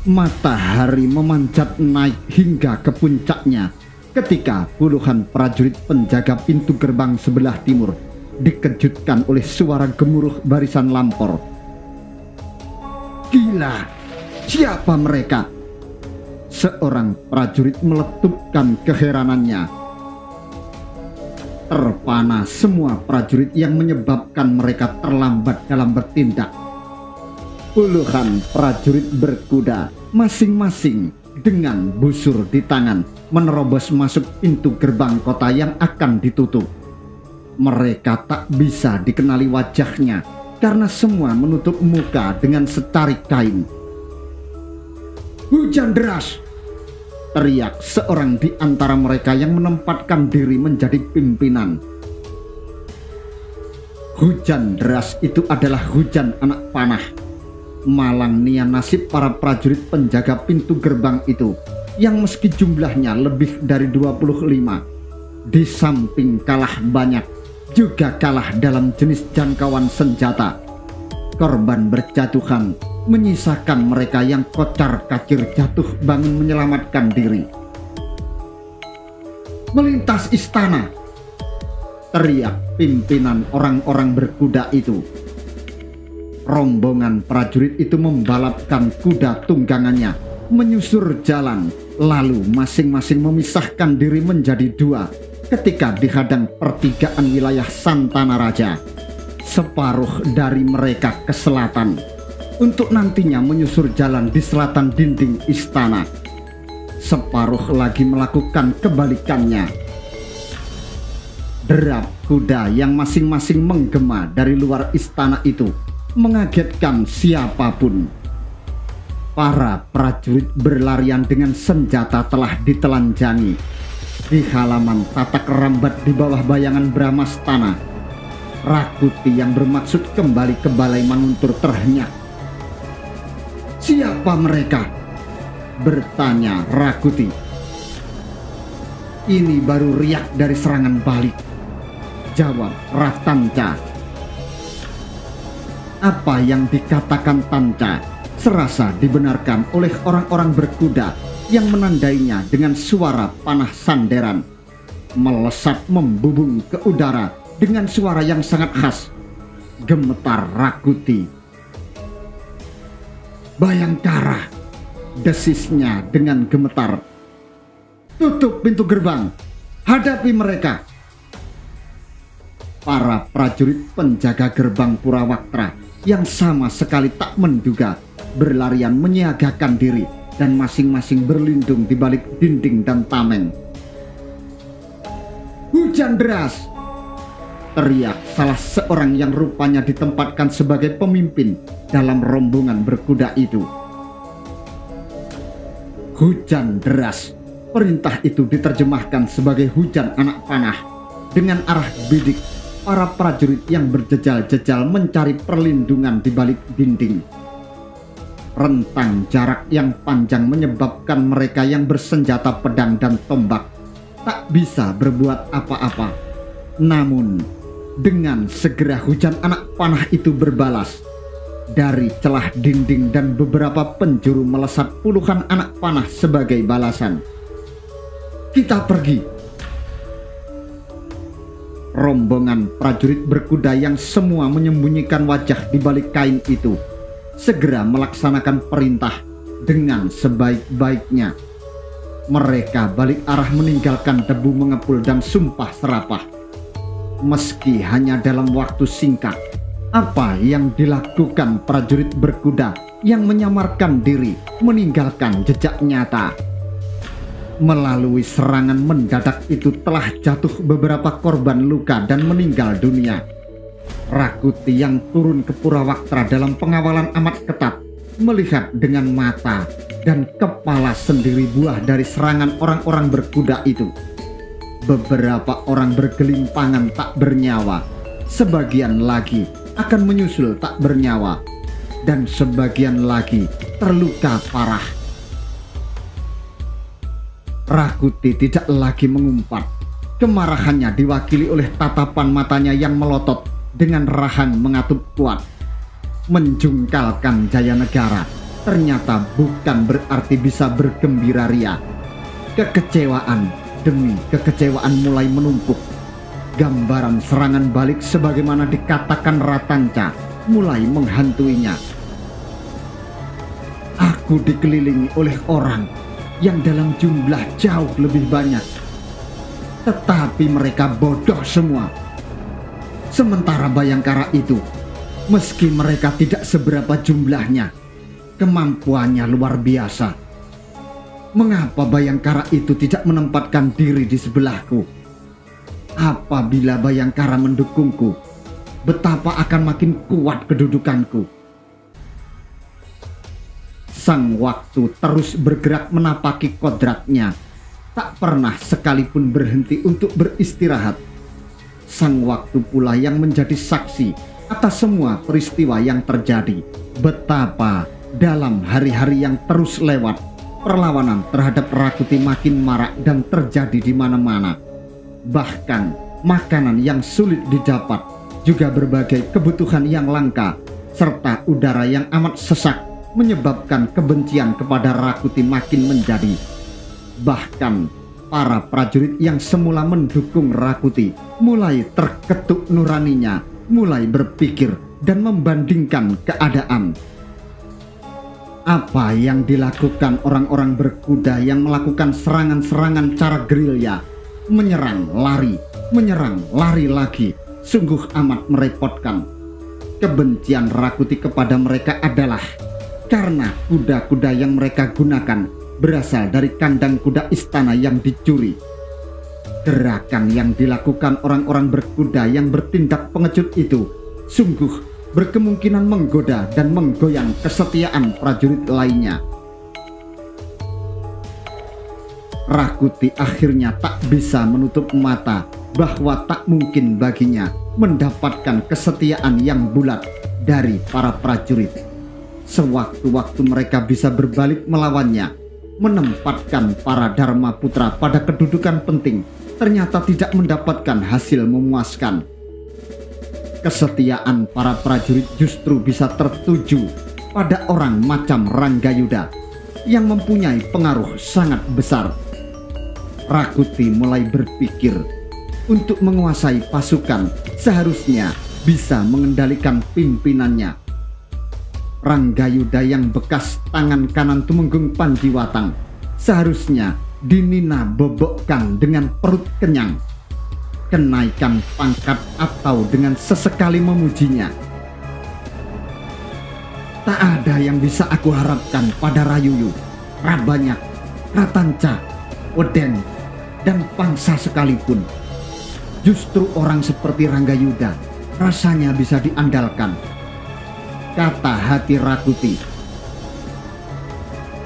Matahari memanjat naik hingga ke puncaknya ketika puluhan prajurit penjaga pintu gerbang sebelah timur dikejutkan oleh suara gemuruh barisan lampor. Gila, siapa mereka? Seorang prajurit meletupkan keheranannya. Terpana semua prajurit yang menyebabkan mereka terlambat dalam bertindak. Puluhan prajurit berkuda, masing-masing dengan busur di tangan, menerobos masuk pintu gerbang kota yang akan ditutup. Mereka tak bisa dikenali wajahnya karena semua menutup muka dengan setarik kain. Hujan deras! Teriak seorang di antara mereka yang menempatkan diri menjadi pimpinan. Hujan deras itu adalah hujan anak panah. Malang nia nasib para prajurit penjaga pintu gerbang itu yang meski jumlahnya lebih dari 25, di samping kalah banyak, juga kalah dalam jenis jangkauan senjata. Korban berjatuhan, menyisakan mereka yang kocar-kacir jatuh bangun menyelamatkan diri. Melintas istana! Teriak pimpinan orang-orang berkuda itu. Rombongan prajurit itu membalapkan kuda tunggangannya, menyusur jalan, lalu masing-masing memisahkan diri menjadi dua ketika dihadang pertigaan wilayah Santana Raja. Separuh dari mereka ke selatan, untuk nantinya menyusur jalan di selatan dinding istana. Separuh lagi melakukan kebalikannya. Derap kuda yang masing-masing menggema dari luar istana itu mengagetkan siapapun. Para prajurit berlarian dengan senjata telah ditelanjangi. Di halaman tatak rambat di bawah bayangan Bramastana, Rakuti yang bermaksud kembali ke Balai Manguntur terhenyak. Siapa mereka? Bertanya Rakuti. Ini baru riak dari serangan balik, jawab Ratanca. Apa yang dikatakan Tanca serasa dibenarkan oleh orang-orang berkuda yang menandainya dengan suara panah sanderan. Melesat membubung ke udara dengan suara yang sangat khas. Gemetar Rakuti. Bayangkara, desisnya dengan gemetar. Tutup pintu gerbang, hadapi mereka. Para prajurit penjaga gerbang Purawaktra yang sama sekali tak menduga berlarian menyiagakan diri dan masing-masing berlindung di balik dinding dan tameng. Hujan deras! Teriak salah seorang yang rupanya ditempatkan sebagai pemimpin dalam rombongan berkuda itu. Hujan deras. Perintah itu diterjemahkan sebagai hujan anak panah. Dengan arah bidik, para prajurit yang berjejal-jejal mencari perlindungan di balik dinding. Rentang jarak yang panjang menyebabkan mereka yang bersenjata pedang dan tombak tak bisa berbuat apa-apa. Namun, dengan segera hujan anak panah itu berbalas. Dari celah dinding dan beberapa penjuru melesat puluhan anak panah sebagai balasan. Kita pergi. Rombongan prajurit berkuda yang semua menyembunyikan wajah di balik kain itu segera melaksanakan perintah dengan sebaik-baiknya. Mereka balik arah meninggalkan debu mengepul dan sumpah serapah. Meski hanya dalam waktu singkat, apa yang dilakukan prajurit berkuda yang menyamarkan diri meninggalkan jejak nyata. Melalui serangan mendadak itu telah jatuh beberapa korban luka dan meninggal dunia. Rakuti yang turun ke Purawaktra dalam pengawalan amat ketat melihat dengan mata dan kepala sendiri buah dari serangan orang-orang berkuda itu. Beberapa orang bergelimpangan tak bernyawa, sebagian lagi akan menyusul tak bernyawa, dan sebagian lagi terluka parah. Rakuti tidak lagi mengumpat. Kemarahannya diwakili oleh tatapan matanya yang melotot dengan rahang mengatup kuat. Menjungkalkan Jayanegara ternyata bukan berarti bisa bergembira ria. Kekecewaan demi kekecewaan mulai menumpuk. Gambaran serangan balik sebagaimana dikatakan Ratanca mulai menghantuinya. Aku dikelilingi oleh orang yang dalam jumlah jauh lebih banyak, tetapi mereka bodoh semua. Sementara Bayangkara itu, meski mereka tidak seberapa jumlahnya, kemampuannya luar biasa. Mengapa Bayangkara itu tidak menempatkan diri di sebelahku? Apabila Bayangkara mendukungku, betapa akan makin kuat kedudukanku. Sang waktu terus bergerak menapaki kodratnya, tak pernah sekalipun berhenti untuk beristirahat. Sang waktu pula yang menjadi saksi atas semua peristiwa yang terjadi. Betapa dalam hari-hari yang terus lewat, perlawanan terhadap Rakuti makin marak dan terjadi di mana-mana. Bahkan makanan yang sulit didapat, juga berbagai kebutuhan yang langka, serta udara yang amat sesak menyebabkan kebencian kepada Rakuti makin menjadi. Bahkan para prajurit yang semula mendukung Rakuti mulai terketuk nuraninya, mulai berpikir dan membandingkan keadaan. Apa yang dilakukan orang-orang berkuda yang melakukan serangan-serangan cara gerilya, menyerang lari lagi, sungguh amat merepotkan. Kebencian Rakuti kepada mereka adalah karena kuda-kuda yang mereka gunakan berasal dari kandang kuda istana yang dicuri. Gerakan yang dilakukan orang-orang berkuda yang bertindak pengecut itu sungguh berkemungkinan menggoda dan menggoyang kesetiaan prajurit lainnya. Rakuti akhirnya tak bisa menutup mata bahwa tak mungkin baginya mendapatkan kesetiaan yang bulat dari para prajurit. Sewaktu-waktu mereka bisa berbalik melawannya, menempatkan para Dharma Putra pada kedudukan penting, ternyata tidak mendapatkan hasil memuaskan. Kesetiaan para prajurit justru bisa tertuju pada orang macam Ranggayuda yang mempunyai pengaruh sangat besar. Rakuti mulai berpikir untuk menguasai pasukan, seharusnya bisa mengendalikan pimpinannya. Ranggayuda yang bekas tangan kanan Tumenggung Panjiwatang seharusnya dinina bobokkan dengan perut kenyang, kenaikan pangkat atau dengan sesekali memujinya. Tak ada yang bisa aku harapkan pada Rayuyu, Rabanyak, Ratanca, Weden, dan Pangsa sekalipun. Justru orang seperti Ranggayuda rasanya bisa diandalkan, kata hati Rakuti.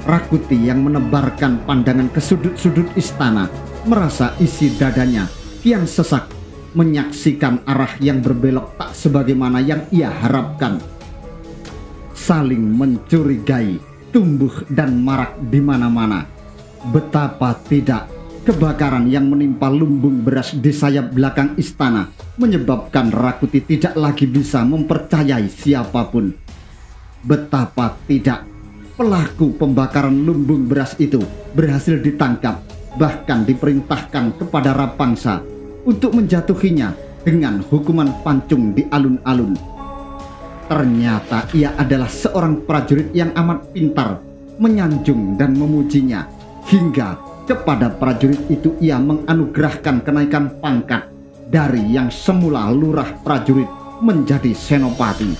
Rakuti yang menebarkan pandangan ke sudut-sudut istana merasa isi dadanya kian sesak menyaksikan arah yang berbelok tak sebagaimana yang ia harapkan. Saling mencurigai tumbuh dan marak di mana-mana. Betapa tidak, kebakaran yang menimpa lumbung beras di sayap belakang istana menyebabkan Rakuti tidak lagi bisa mempercayai siapapun. Betapa tidak, pelaku pembakaran lumbung beras itu berhasil ditangkap, bahkan diperintahkan kepada Rapangsa untuk menjatuhinya dengan hukuman pancung di alun-alun. Ternyata ia adalah seorang prajurit yang amat pintar, menyanjung dan memujinya, hingga kepada prajurit itu ia menganugerahkan kenaikan pangkat dari yang semula lurah prajurit menjadi senopati.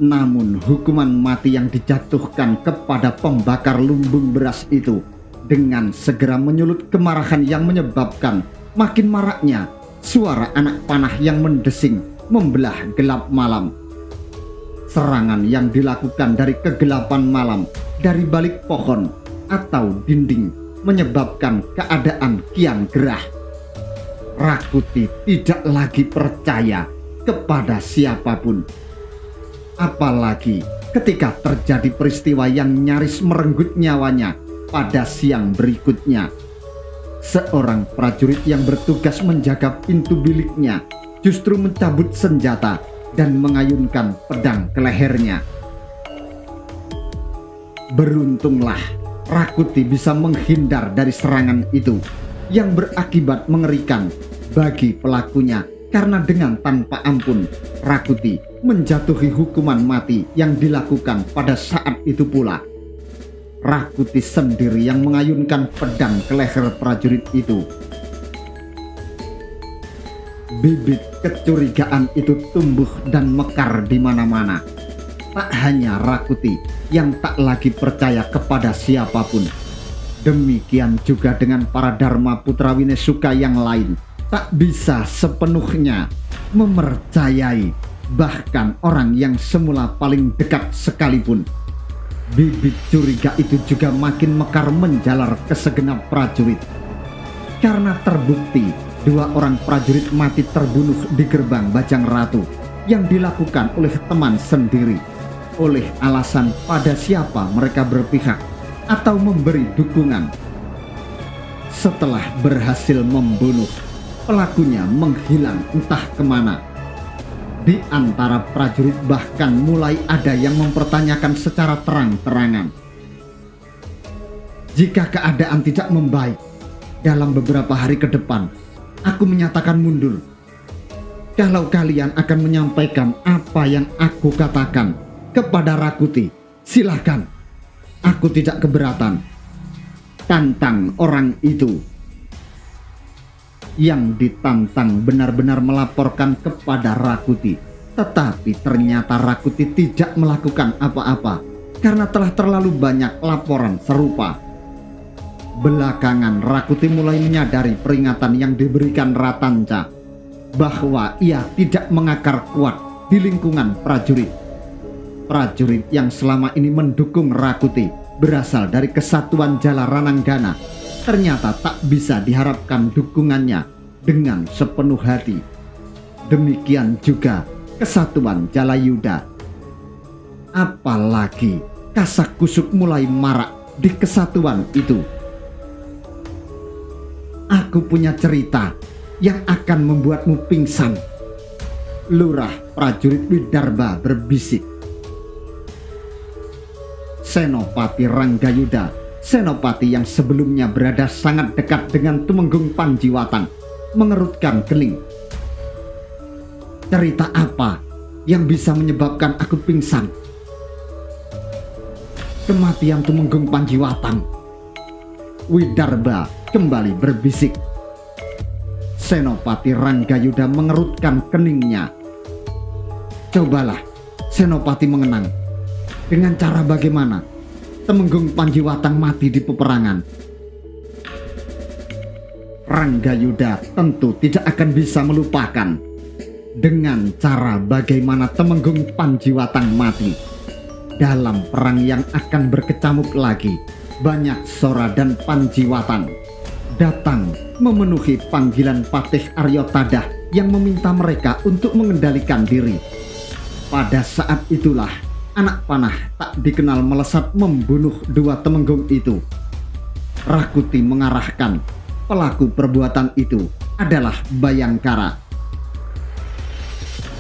Namun hukuman mati yang dijatuhkan kepada pembakar lumbung beras itu dengan segera menyulut kemarahan yang menyebabkan makin maraknya suara anak panah yang mendesing membelah gelap malam. Serangan yang dilakukan dari kegelapan malam, dari balik pohon atau dinding, menyebabkan keadaan kian gerah. Rakuti tidak lagi percaya kepada siapapun. Apalagi ketika terjadi peristiwa yang nyaris merenggut nyawanya pada siang berikutnya. Seorang prajurit yang bertugas menjaga pintu biliknya justru mencabut senjata dan mengayunkan pedang ke lehernya. Beruntunglah Rakuti bisa menghindar dari serangan itu yang berakibat mengerikan bagi pelakunya, karena dengan tanpa ampun Rakuti menjatuhi hukuman mati yang dilakukan pada saat itu pula. Rakuti sendiri yang mengayunkan pedang ke leher prajurit itu. Bibit kecurigaan itu tumbuh dan mekar di mana-mana. Tak hanya Rakuti yang tak lagi percaya kepada siapapun, demikian juga dengan para Dharma Putra Winesuka yang lain tak bisa sepenuhnya mempercayai bahkan orang yang semula paling dekat sekalipun. Bibit curiga itu juga makin mekar menjalar ke segenap prajurit, karena terbukti 2 orang prajurit mati terbunuh di gerbang Bajang Ratu yang dilakukan oleh teman sendiri, oleh alasan pada siapa mereka berpihak atau memberi dukungan. Setelah berhasil membunuh, pelakunya menghilang entah kemana. Di antara prajurit bahkan mulai ada yang mempertanyakan secara terang-terangan, jika keadaan tidak membaik dalam beberapa hari ke depan, aku menyatakan mundur. Kalau kalian akan menyampaikan apa yang aku katakan kepada Rakuti, silahkan. Aku tidak keberatan. Tantang orang itu. Yang ditantang benar-benar melaporkan kepada Rakuti, tetapi ternyata Rakuti tidak melakukan apa-apa karena telah terlalu banyak laporan serupa. Belakangan Rakuti mulai menyadari peringatan yang diberikan Ratanca bahwa ia tidak mengakar kuat di lingkungan prajurit. Prajurit yang selama ini mendukung Rakuti berasal dari Kesatuan Jala Rananggana, ternyata tak bisa diharapkan dukungannya dengan sepenuh hati. Demikian juga Kesatuan Jalayuda. Apalagi kasak-kusuk mulai marak di kesatuan itu. Aku punya cerita yang akan membuatmu pingsan. Lurah prajurit Widarba berbisik. Senopati Ranggayuda, senopati yang sebelumnya berada sangat dekat dengan Tumenggung Panjiwatang, mengerutkan kening. Cerita apa yang bisa menyebabkan aku pingsan? Kematian Tumenggung Panjiwatang. Widarba kembali berbisik. Senopati Ranggayuda mengerutkan keningnya. Cobalah Senopati mengenang, dengan cara bagaimana Tumenggung Panjiwatang mati di peperangan. Ranggayuda tentu tidak akan bisa melupakan dengan cara bagaimana Tumenggung Panjiwatang mati. Dalam perang yang akan berkecamuk lagi, banyak Sora dan Panjiwatan datang memenuhi panggilan Patih Aryo Tadah yang meminta mereka untuk mengendalikan diri. Pada saat itulah anak panah tak dikenal melesat membunuh 2 Temenggung itu. Rakuti mengarahkan pelaku perbuatan itu adalah Bayangkara.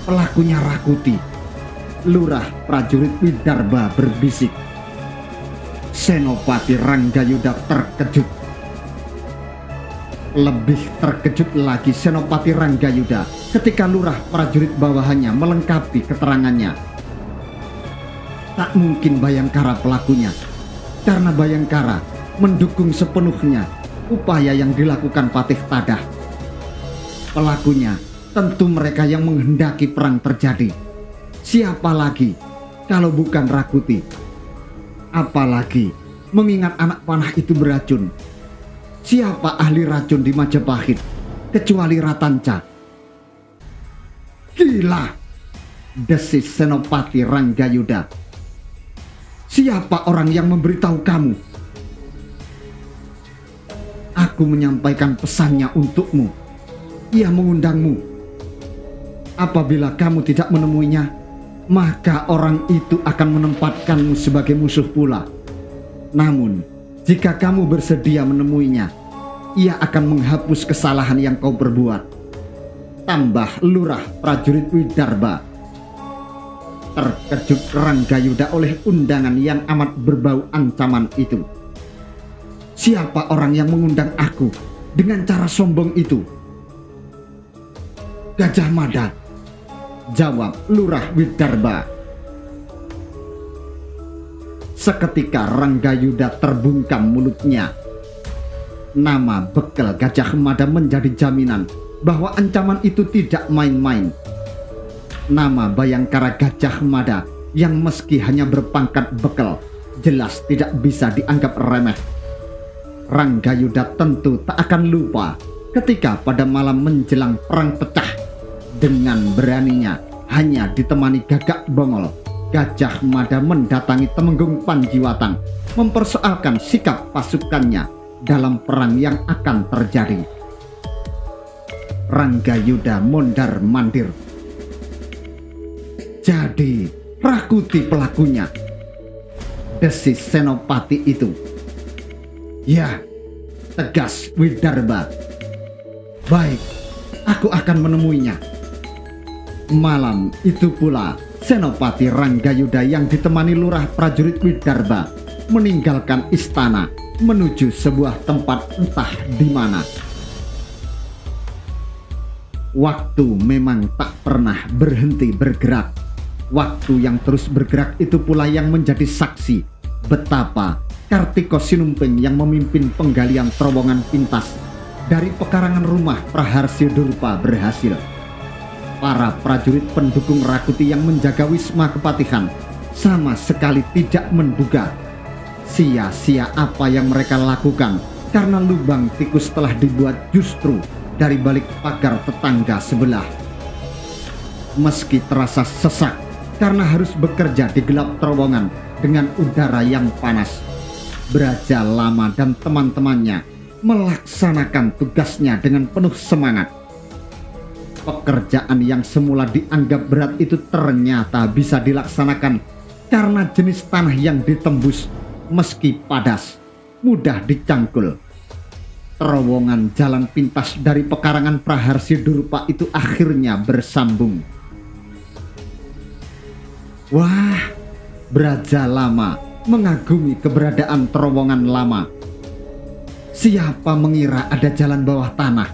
Pelakunya Rakuti. Lurah prajurit Widarba berbisik. Senopati Ranggayuda terkejut. Lebih terkejut lagi Senopati Ranggayuda ketika lurah prajurit bawahannya melengkapi keterangannya. Tak mungkin Bayangkara pelakunya, karena Bayangkara mendukung sepenuhnya upaya yang dilakukan Patih Tadah. Pelakunya tentu mereka yang menghendaki perang terjadi. Siapa lagi kalau bukan Rakuti? Apalagi mengingat anak panah itu beracun. Siapa ahli racun di Majapahit kecuali Ratanca? Gila, desis Senopati Ranggayuda. Siapa orang yang memberitahu kamu? Aku menyampaikan pesannya untukmu. Ia mengundangmu. Apabila kamu tidak menemuinya, maka orang itu akan menempatkanmu sebagai musuh pula. Namun, jika kamu bersedia menemuinya, ia akan menghapus kesalahan yang kau perbuat. Tambah lurah prajurit Widarba. Terkejut Ranggayuda oleh undangan yang amat berbau ancaman itu. Siapa orang yang mengundang aku dengan cara sombong itu? Gajah Mada, jawab Lurah Widarba. Seketika Ranggayuda terbungkam mulutnya. Nama bekel Gajah Mada menjadi jaminan bahwa ancaman itu tidak main-main. Nama Bayangkara Gajah Mada yang meski hanya berpangkat bekel jelas tidak bisa dianggap remeh. Ranggayuda tentu tak akan lupa ketika pada malam menjelang perang pecah, dengan beraninya hanya ditemani Gagak Bongol, Gajah Mada mendatangi Temenggung Panjiwatang mempersoalkan sikap pasukannya dalam perang yang akan terjadi. Ranggayuda mondar-mandir. Jadi Rakuti pelakunya, desis Senopati itu. Ya, tegas Widarba. Baik, aku akan menemuinya. Malam itu pula Senopati Ranggayuda yang ditemani lurah prajurit Widarba meninggalkan istana menuju sebuah tempat entah di mana. Waktu memang tak pernah berhenti bergerak. Waktu yang terus bergerak itu pula yang menjadi saksi betapa Kartiko Sinumping yang memimpin penggalian terowongan pintas dari pekarangan rumah Praharsya Durpa berhasil. Para prajurit pendukung Rakuti yang menjaga Wisma Kepatihan sama sekali tidak menduga sia-sia apa yang mereka lakukan, karena lubang tikus telah dibuat justru dari balik pagar tetangga sebelah. Meski terasa sesak karena harus bekerja di gelap terowongan dengan udara yang panas, Braja Lama dan teman-temannya melaksanakan tugasnya dengan penuh semangat. Pekerjaan yang semula dianggap berat itu ternyata bisa dilaksanakan karena jenis tanah yang ditembus meski padas mudah dicangkul. Terowongan jalan pintas dari pekarangan Praharsya Durpa itu akhirnya bersambung. Wah, Braja Lama mengagumi keberadaan terowongan lama. Siapa mengira ada jalan bawah tanah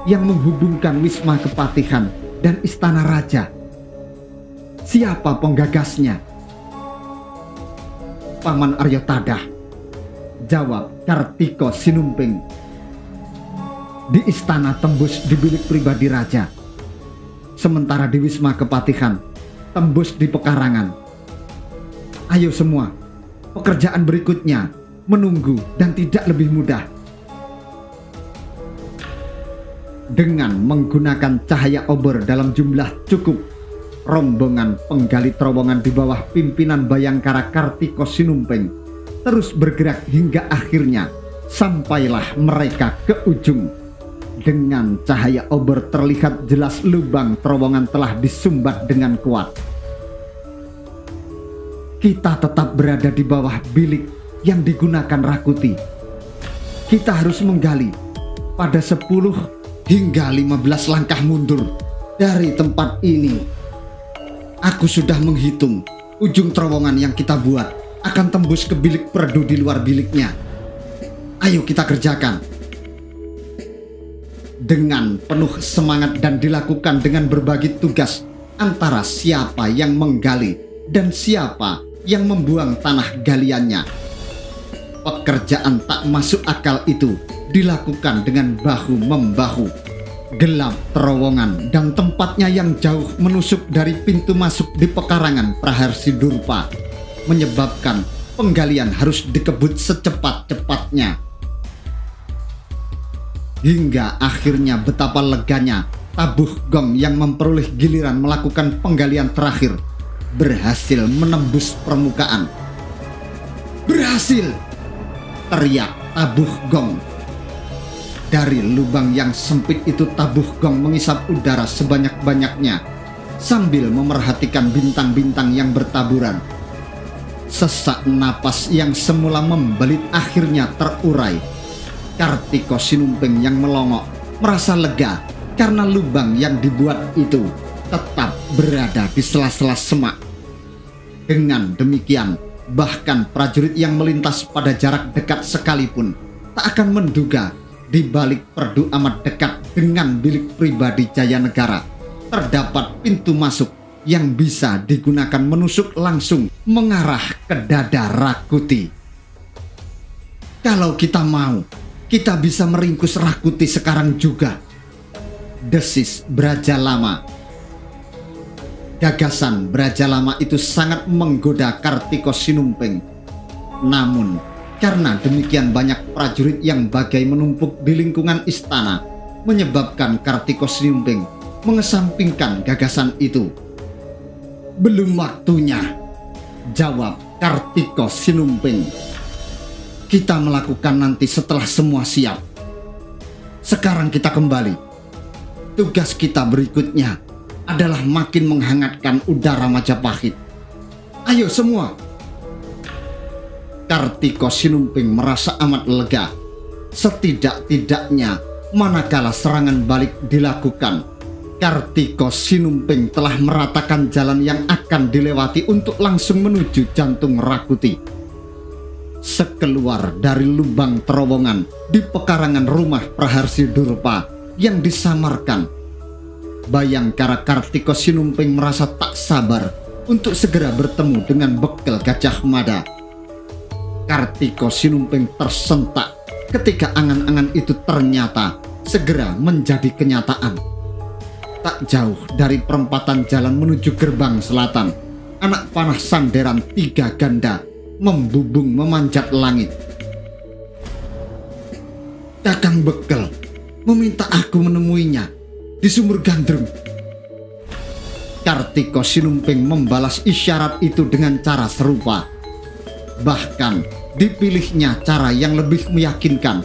yang menghubungkan Wisma Kepatihan dan Istana Raja? Siapa penggagasnya? Paman Arya Tadah, jawab Kartiko Sinumping. Di istana tembus di bilik pribadi raja, sementara di Wisma Kepatihan tembus di pekarangan. Ayo semua, pekerjaan berikutnya menunggu dan tidak lebih mudah. Dengan menggunakan cahaya obor dalam jumlah cukup, rombongan penggali terowongan di bawah pimpinan Bayangkara Kartiko Sinumping terus bergerak hingga akhirnya sampailah mereka ke ujung. Dengan cahaya obor terlihat jelas lubang terowongan telah disumbat dengan kuat. Kita tetap berada di bawah bilik yang digunakan Rakuti. Kita harus menggali pada 10 hingga 15 langkah mundur dari tempat ini. Aku sudah menghitung ujung terowongan yang kita buat akan tembus ke bilik perdu di luar biliknya. Ayo kita kerjakan. Dengan penuh semangat dan dilakukan dengan berbagi tugas antara siapa yang menggali dan siapa yang membuang tanah galiannya. Pekerjaan tak masuk akal itu dilakukan dengan bahu-membahu. Gelap terowongan dan tempatnya yang jauh menusuk dari pintu masuk di pekarangan Praharsya Durpa menyebabkan penggalian harus dikebut secepat-cepatnya. Hingga akhirnya betapa leganya tabuh gong yang memperoleh giliran melakukan penggalian terakhir berhasil menembus permukaan. Berhasil! Teriak tabuh gong. Dari lubang yang sempit itu tabuh gong mengisap udara sebanyak-banyaknya sambil memerhatikan bintang-bintang yang bertaburan. Sesak napas yang semula membelit akhirnya terurai. Kartiko Sinumping yang melongok merasa lega karena lubang yang dibuat itu tetap berada di sela-sela semak. Dengan demikian, bahkan prajurit yang melintas pada jarak dekat sekalipun tak akan menduga di balik perdu amat dekat dengan bilik pribadi Jayanegara terdapat pintu masuk yang bisa digunakan menusuk langsung mengarah ke dada Rakuti. Kalau kita mau, kita bisa meringkus Rakuti sekarang juga, desis Braja Lama. Gagasan Braja Lama itu sangat menggoda Kartiko Sinumping. Namun, karena demikian banyak prajurit yang bagai menumpuk di lingkungan istana, menyebabkan Kartiko Sinumping mengesampingkan gagasan itu. Belum waktunya, jawab Kartiko Sinumping. Kita melakukan nanti setelah semua siap. Sekarang kita kembali. Tugas kita berikutnya adalah makin menghangatkan udara Majapahit. Ayo semua. Kartiko Sinumping merasa amat lega. Setidak-tidaknya manakala serangan balik dilakukan, Kartiko Sinumping telah meratakan jalan yang akan dilewati untuk langsung menuju jantung Rakuti. Sekeluar dari lubang terowongan di pekarangan rumah Praharsi Durpa yang disamarkan, Bayangkara Kartiko Sinumping merasa tak sabar untuk segera bertemu dengan bekel Gajah Mada. Kartiko Sinumping tersentak ketika angan-angan itu ternyata segera menjadi kenyataan. Tak jauh dari perempatan jalan menuju gerbang selatan, anak panah sanderan 3 ganda membubung memanjat langit. Kakang Bekel meminta aku menemuinya di Sumur Gandrung. Kartiko Sinumping membalas isyarat itu dengan cara serupa. Bahkan dipilihnya cara yang lebih meyakinkan.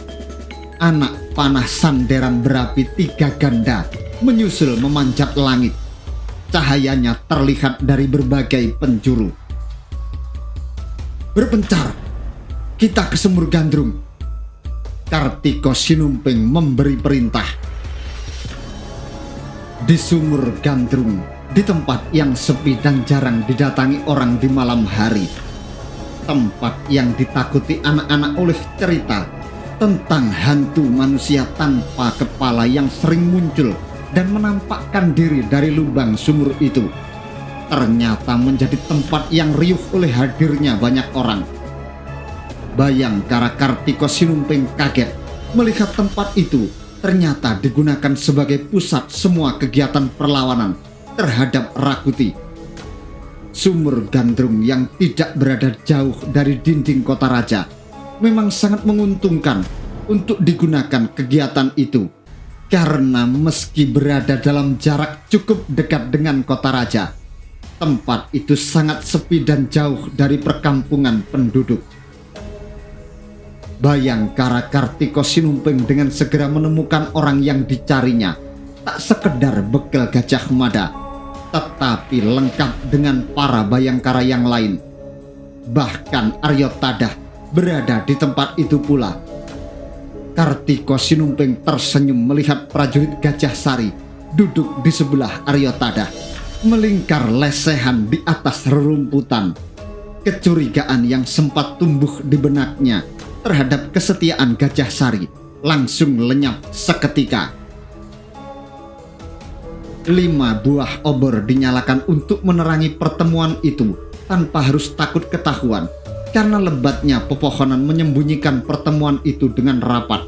Anak panah sanderan berapi 3 ganda menyusul memanjat langit. Cahayanya terlihat dari berbagai penjuru. Berpencar, kita ke Sumur Gandrung. Kartiko Sinumping memberi perintah. Di Sumur Gandrung, di tempat yang sepi dan jarang didatangi orang di malam hari, tempat yang ditakuti anak-anak oleh cerita tentang hantu manusia tanpa kepala yang sering muncul dan menampakkan diri dari lubang sumur itu, ternyata menjadi tempat yang riuh oleh hadirnya banyak orang. Bayangkara Kartiko Sinumping kaget melihat tempat itu ternyata digunakan sebagai pusat semua kegiatan perlawanan terhadap Rakuti. Sumur Gandrung yang tidak berada jauh dari dinding kota raja memang sangat menguntungkan untuk digunakan kegiatan itu, karena meski berada dalam jarak cukup dekat dengan kota raja, tempat itu sangat sepi dan jauh dari perkampungan penduduk. Bayangkara Kartiko Sinumping dengan segera menemukan orang yang dicarinya tak sekedar bekel Gajah Mada, tetapi lengkap dengan para bayangkara yang lain. Bahkan Aryo Tadah berada di tempat itu pula. Kartiko Sinumping tersenyum melihat prajurit Gajah Sari duduk di sebelah Aryo Tadah, melingkar lesehan di atas rerumputan. Kecurigaan yang sempat tumbuh di benaknya terhadap kesetiaan Gajah Sari langsung lenyap seketika. 5 buah obor dinyalakan untuk menerangi pertemuan itu tanpa harus takut ketahuan, karena lebatnya pepohonan menyembunyikan pertemuan itu dengan rapat.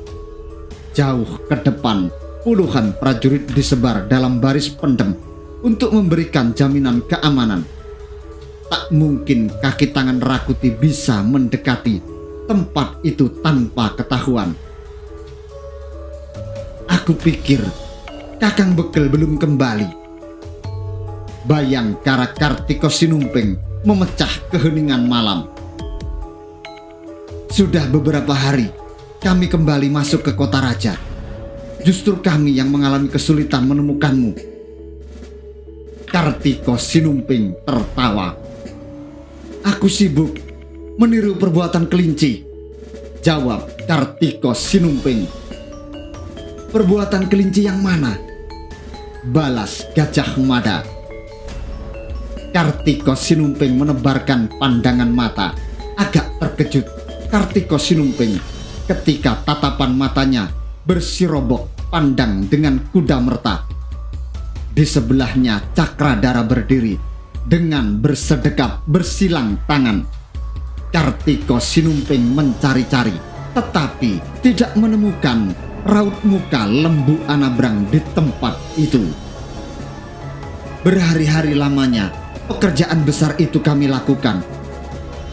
Jauh ke depan, puluhan prajurit disebar dalam baris pendem untuk memberikan jaminan keamanan. Tak mungkin kaki tangan Rakuti bisa mendekati tempat itu tanpa ketahuan. Aku pikir Kakang Bekel belum kembali. Bayangkara Kartiko Sinumping memecah keheningan malam. Sudah beberapa hari kami kembali masuk ke kota raja. Justru kami yang mengalami kesulitan menemukanmu. Kartiko Sinumping tertawa. Aku sibuk meniru perbuatan kelinci, jawab Kartiko Sinumping. Perbuatan kelinci yang mana? Balas Gajah Mada. Kartiko Sinumping menebarkan pandangan mata. Agak terkejut Kartiko Sinumping ketika tatapan matanya bersirobok pandang dengan kuda merta. Di sebelahnya Cakradara berdiri dengan bersedekap bersilang tangan. Kartiko Sinumping mencari-cari tetapi tidak menemukan raut muka Lembu Anabrang di tempat itu. Berhari-hari lamanya pekerjaan besar itu kami lakukan.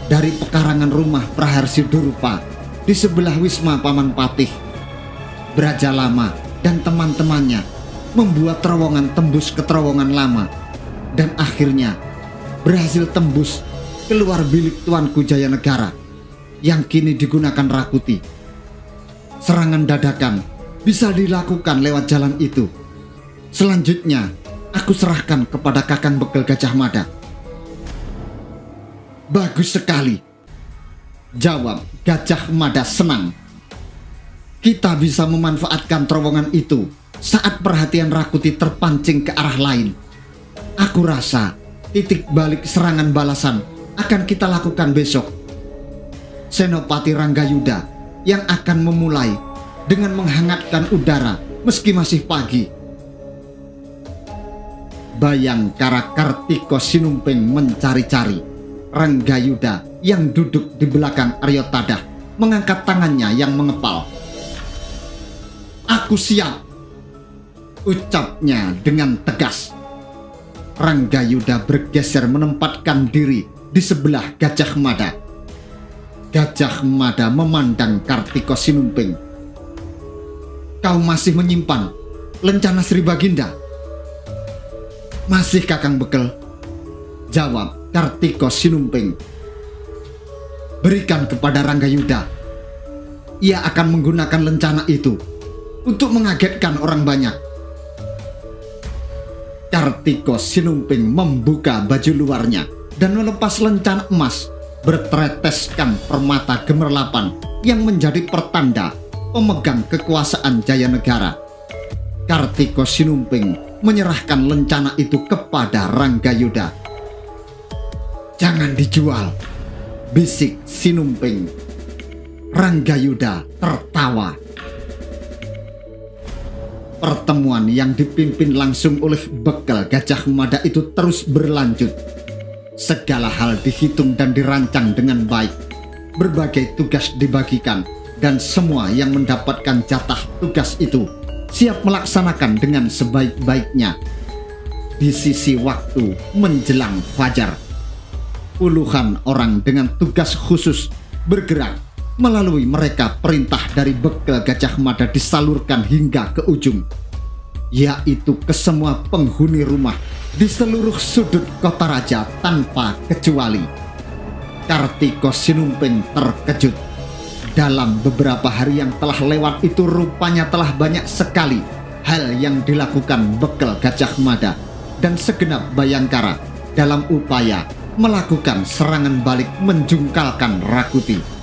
Dari pekarangan rumah Praharsi Durupa di sebelah Wisma Paman Patih, Braja Lama dan teman-temannya membuat terowongan tembus ke terowongan lama dan akhirnya berhasil tembus keluar bilik Tuanku Jayanegara yang kini digunakan Rakuti. Serangan dadakan bisa dilakukan lewat jalan itu. Selanjutnya aku serahkan kepada Kakang Bekel Gajah Mada. Bagus sekali, jawab Gajah Mada senang. Kita bisa memanfaatkan terowongan itu saat perhatian Rakuti terpancing ke arah lain. Aku rasa titik balik serangan balasan akan kita lakukan besok. Senopati Ranggayuda yang akan memulai dengan menghangatkan udara meski masih pagi. Bayangkara Kartiko Sinumping mencari-cari. Ranggayuda yang duduk di belakang Aryo Tadah mengangkat tangannya yang mengepal. Aku siap, ucapnya dengan tegas. Ranggayuda bergeser menempatkan diri di sebelah Gajah Mada. Gajah Mada memandang Kartiko Sinumping. Kau masih menyimpan lencana Sri Baginda? Masih, Kakang Bekel, jawab Kartiko Sinumping. Berikan kepada Ranggayuda. Ia akan menggunakan lencana itu untuk mengagetkan orang banyak. Kartiko Sinumping membuka baju luarnya dan melepas lencana emas bertereteskan permata gemerlapan yang menjadi pertanda pemegang kekuasaan Jayanegara. Kartiko Sinumping menyerahkan lencana itu kepada Ranggayuda. Jangan dijual, bisik Sinumping. Ranggayuda tertawa. Pertemuan yang dipimpin langsung oleh Bekel Gajah Mada itu terus berlanjut. Segala hal dihitung dan dirancang dengan baik. Berbagai tugas dibagikan dan semua yang mendapatkan jatah tugas itu siap melaksanakan dengan sebaik-baiknya. Di sisi waktu menjelang fajar, puluhan orang dengan tugas khusus bergerak. Melalui mereka perintah dari Bekel Gajah Mada disalurkan hingga ke ujung, yaitu ke semua penghuni rumah di seluruh sudut kota raja tanpa kecuali. Kartiko Sinumping terkejut. Dalam beberapa hari yang telah lewat itu rupanya telah banyak sekali hal yang dilakukan Bekel Gajah Mada dan segenap Bayangkara dalam upaya melakukan serangan balik menjungkalkan Rakuti.